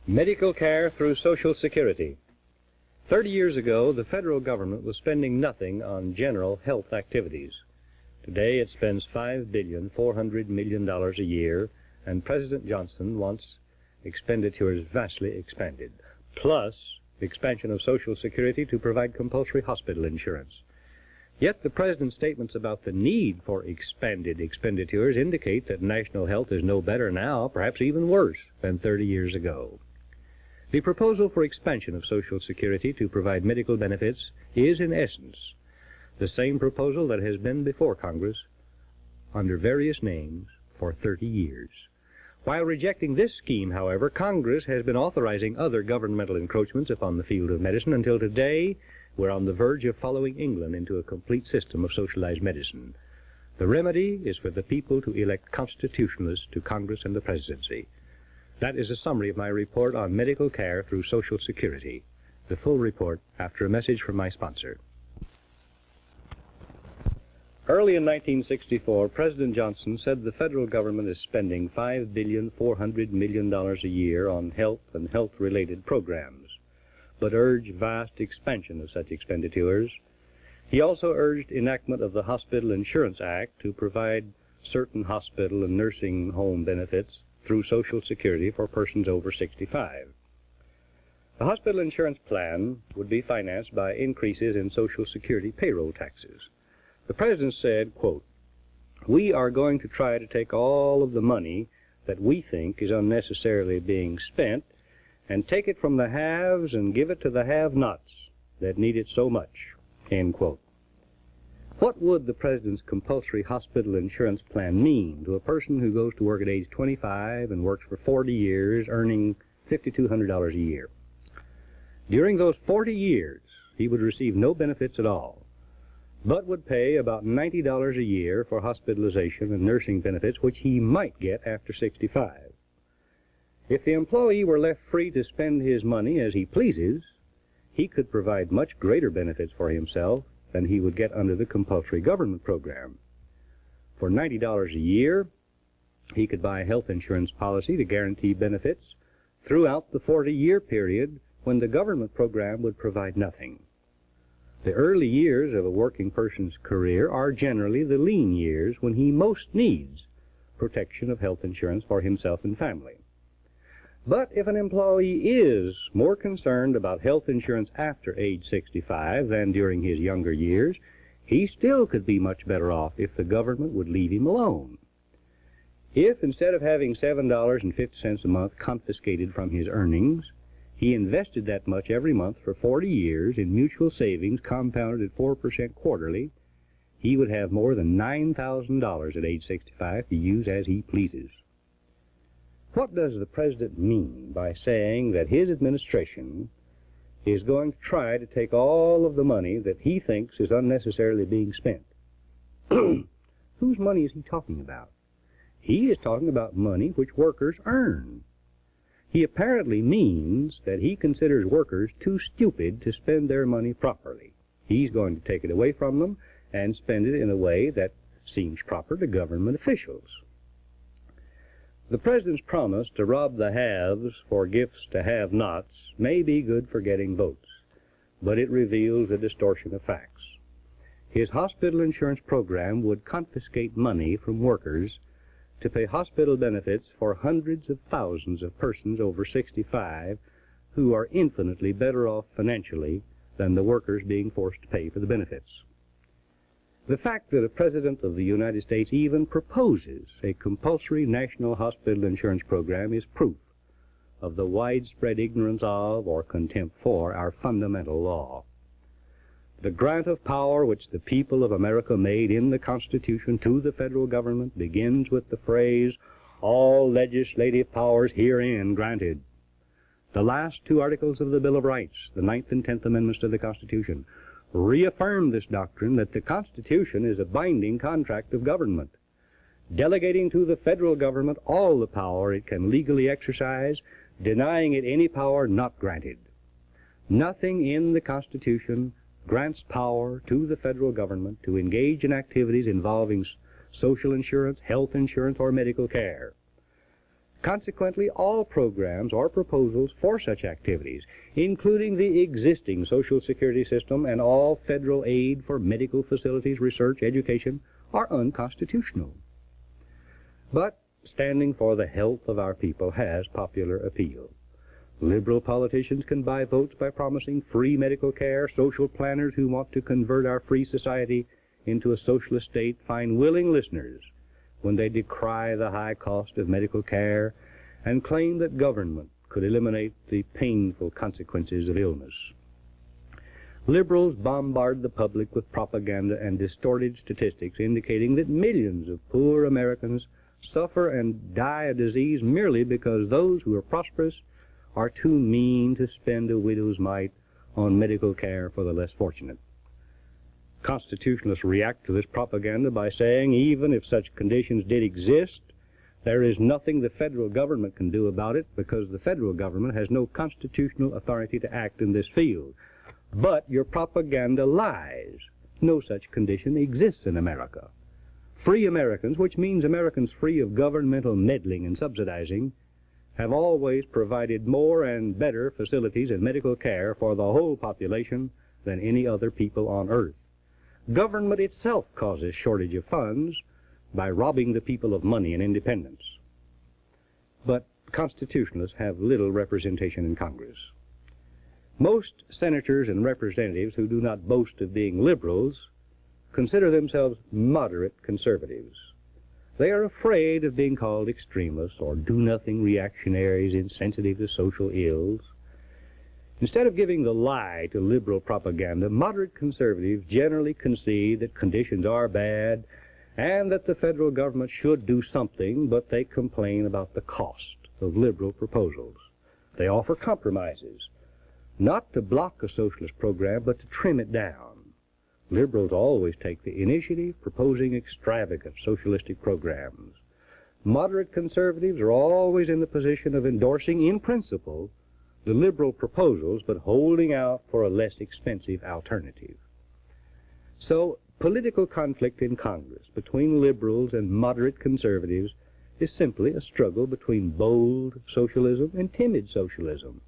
Medical care through Social Security. 30 years ago, the federal government was spending nothing on general health activities. Today, it spends $5.4 billion a year, and President Johnson wants expenditures vastly expanded, plus the expansion of Social Security to provide compulsory hospital insurance. Yet the President's statements about the need for expanded expenditures indicate that national health is no better now, perhaps even worse, than 30 years ago. The proposal for expansion of Social Security to provide medical benefits is, in essence, the same proposal that has been before Congress under various names for 30 years. While rejecting this scheme, however, Congress has been authorizing other governmental encroachments upon the field of medicine until today we're on the verge of following England into a complete system of socialized medicine. The remedy is for the people to elect constitutionalists to Congress and the presidency. That is a summary of my report on medical care through Social Security. The full report after a message from my sponsor. Early in 1964, President Johnson said the federal government is spending $5.4 billion a year on health and health-related programs, but urged vast expansion of such expenditures. He also urged enactment of the Hospital Insurance Act to provide certain hospital and nursing home benefits through Social Security for persons over 65. The hospital insurance plan would be financed by increases in Social Security payroll taxes. The President said, quote, "We are going to try to take all of the money that we think is unnecessarily being spent and take it from the haves and give it to the have-nots that need it so much," end quote. What would the President's compulsory hospital insurance plan mean to a person who goes to work at age 25 and works for 40 years, earning $5,200 a year? During those 40 years, he would receive no benefits at all, but would pay about $90 a year for hospitalization and nursing benefits, which he might get after 65. If the employee were left free to spend his money as he pleases, he could provide much greater benefits for himself than he would get under the compulsory government program. For $90 a year, he could buy a health insurance policy to guarantee benefits throughout the 40-year period when the government program would provide nothing. The early years of a working person's career are generally the lean years when he most needs protection of health insurance for himself and family. But if an employee is more concerned about health insurance after age 65 than during his younger years, he still could be much better off if the government would leave him alone. If instead of having $7.50 a month confiscated from his earnings, he invested that much every month for 40 years in mutual savings compounded at 4% quarterly, he would have more than $9,000 at age 65 to use as he pleases. What does the President mean by saying that his administration is going to try to take all of the money that he thinks is unnecessarily being spent? Whose money is he talking about? He is talking about money which workers earn. He apparently means that he considers workers too stupid to spend their money properly. He's going to take it away from them and spend it in a way that seems proper to government officials. The President's promise to rob the haves for gifts to have-nots may be good for getting votes, but it reveals a distortion of facts. His hospital insurance program would confiscate money from workers to pay hospital benefits for hundreds of thousands of persons over 65 who are infinitely better off financially than the workers being forced to pay for the benefits. The fact that a President of the United States even proposes a compulsory national hospital insurance program is proof of the widespread ignorance of or contempt for our fundamental law. The grant of power which the people of America made in the Constitution to the federal government begins with the phrase, "all legislative powers herein granted." The last two articles of the Bill of Rights, the 9th and 10th Amendments to the Constitution, reaffirm this doctrine that the Constitution is a binding contract of government, delegating to the federal government all the power it can legally exercise, denying it any power not granted. Nothing in the Constitution grants power to the federal government to engage in activities involving social insurance, health insurance, or medical care. Consequently, all programs or proposals for such activities, including the existing Social Security system and all federal aid for medical facilities, research, education, are unconstitutional. But standing for the health of our people has popular appeal. Liberal politicians can buy votes by promising free medical care. Social planners who want to convert our free society into a socialist state find willing listeners when they decry the high cost of medical care and claim that government could eliminate the painful consequences of illness. Liberals bombard the public with propaganda and distorted statistics indicating that millions of poor Americans suffer and die of disease merely because those who are prosperous are too mean to spend a widow's mite on medical care for the less fortunate. Constitutionalists react to this propaganda by saying even if such conditions did exist, there is nothing the federal government can do about it because the federal government has no constitutional authority to act in this field. But your propaganda lies. No such condition exists in America. Free Americans, which means Americans free of governmental meddling and subsidizing, have always provided more and better facilities and medical care for the whole population than any other people on earth. Government itself causes shortage of funds by robbing the people of money and independence. But constitutionalists have little representation in Congress. Most senators and representatives who do not boast of being liberals consider themselves moderate conservatives. They are afraid of being called extremists or do-nothing reactionaries insensitive to social ills. Instead of giving the lie to liberal propaganda, moderate conservatives generally concede that conditions are bad and that the federal government should do something, but they complain about the cost of liberal proposals. They offer compromises, not to block a socialist program, but to trim it down. Liberals always take the initiative, proposing extravagant socialistic programs. Moderate conservatives are always in the position of endorsing in principle the liberal proposals, but holding out for a less expensive alternative. So, political conflict in Congress between liberals and moderate conservatives is simply a struggle between bold socialism and timid socialism.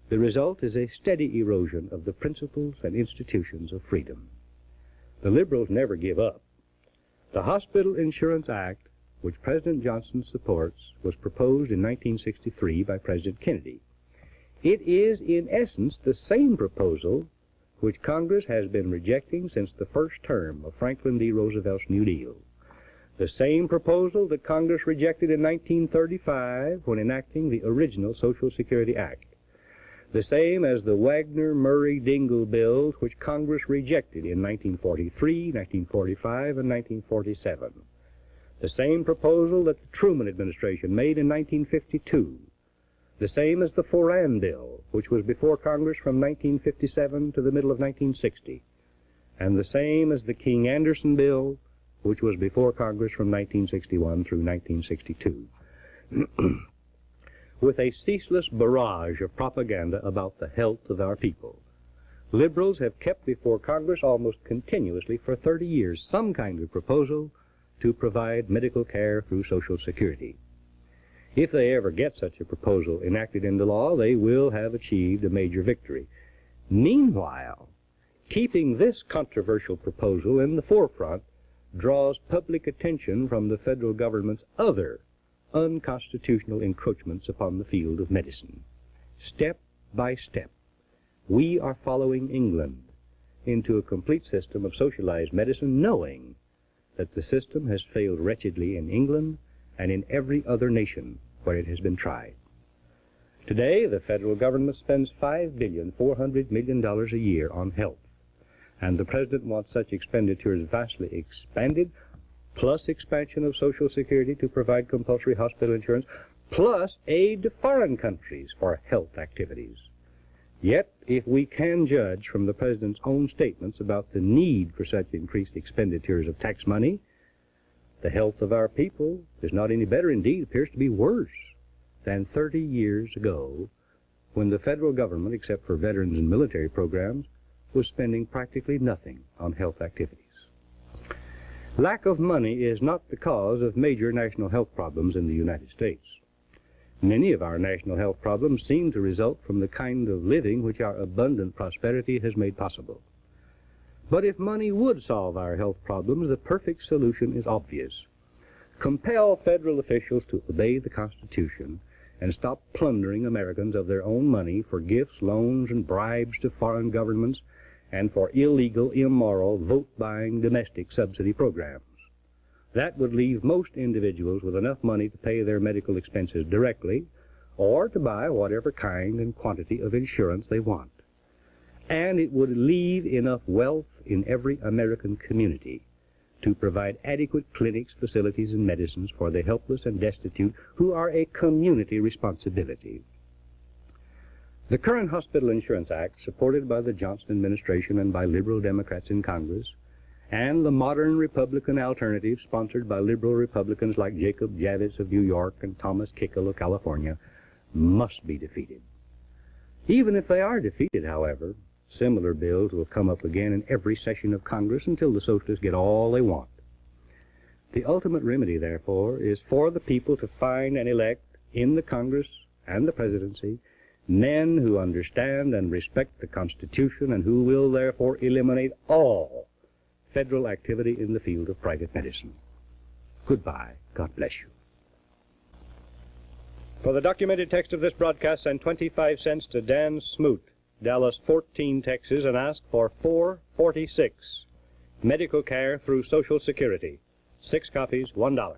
The result is a steady erosion of the principles and institutions of freedom. The liberals never give up. The Hospital Insurance Act, which President Johnson supports, was proposed in 1963 by President Kennedy. It is, in essence, the same proposal which Congress has been rejecting since the first term of Franklin D. Roosevelt's New Deal. The same proposal that Congress rejected in 1935 when enacting the original Social Security Act. The same as the Wagner-Murray-Dingle bills which Congress rejected in 1943, 1945, and 1947. The same proposal that the Truman administration made in 1952. The same as the Foran bill, which was before Congress from 1957 to the middle of 1960. And the same as the King-Anderson bill, which was before Congress from 1961 through 1962. With a ceaseless barrage of propaganda about the health of our people, liberals have kept before Congress almost continuously for 30 years some kind of proposal to provide medical care through Social Security. If they ever get such a proposal enacted into law, they will have achieved a major victory. Meanwhile, keeping this controversial proposal in the forefront draws public attention from the federal government's other unconstitutional encroachments upon the field of medicine. Step by step, we are following England into a complete system of socialized medicine, knowing that the system has failed wretchedly in England and in every other nation where it has been tried. Today, the federal government spends $5.4 billion a year on health, and the President wants such expenditures vastly expanded, plus expansion of Social Security to provide compulsory hospital insurance, plus aid to foreign countries for health activities. Yet, if we can judge from the President's own statements about the need for such increased expenditures of tax money, the health of our people is not any better, indeed appears to be worse than 30 years ago, when the federal government, except for veterans and military programs, was spending practically nothing on health activities. Lack of money is not the cause of major national health problems in the United States. Many of our national health problems seem to result from the kind of living which our abundant prosperity has made possible. But if money would solve our health problems, the perfect solution is obvious. Compel federal officials to obey the Constitution and stop plundering Americans of their own money for gifts, loans, and bribes to foreign governments and for illegal, immoral, vote-buying domestic subsidy programs. That would leave most individuals with enough money to pay their medical expenses directly or to buy whatever kind and quantity of insurance they want. And it would leave enough wealth in every American community to provide adequate clinics, facilities, and medicines for the helpless and destitute who are a community responsibility. The current Hospital Insurance Act, supported by the Johnson administration and by liberal Democrats in Congress, and the modern Republican alternative sponsored by liberal Republicans like Jacob Javits of New York and Thomas Kickle of California, must be defeated. Even if they are defeated, however, similar bills will come up again in every session of Congress until the socialists get all they want. The ultimate remedy, therefore, is for the people to find and elect in the Congress and the presidency men who understand and respect the Constitution and who will therefore eliminate all federal activity in the field of private medicine. Goodbye. God bless you. For the documented text of this broadcast, send 25 cents to Dan Smoot, Dallas 14, Texas, and ask for 446. Medical care through Social Security. 6 copies, $1.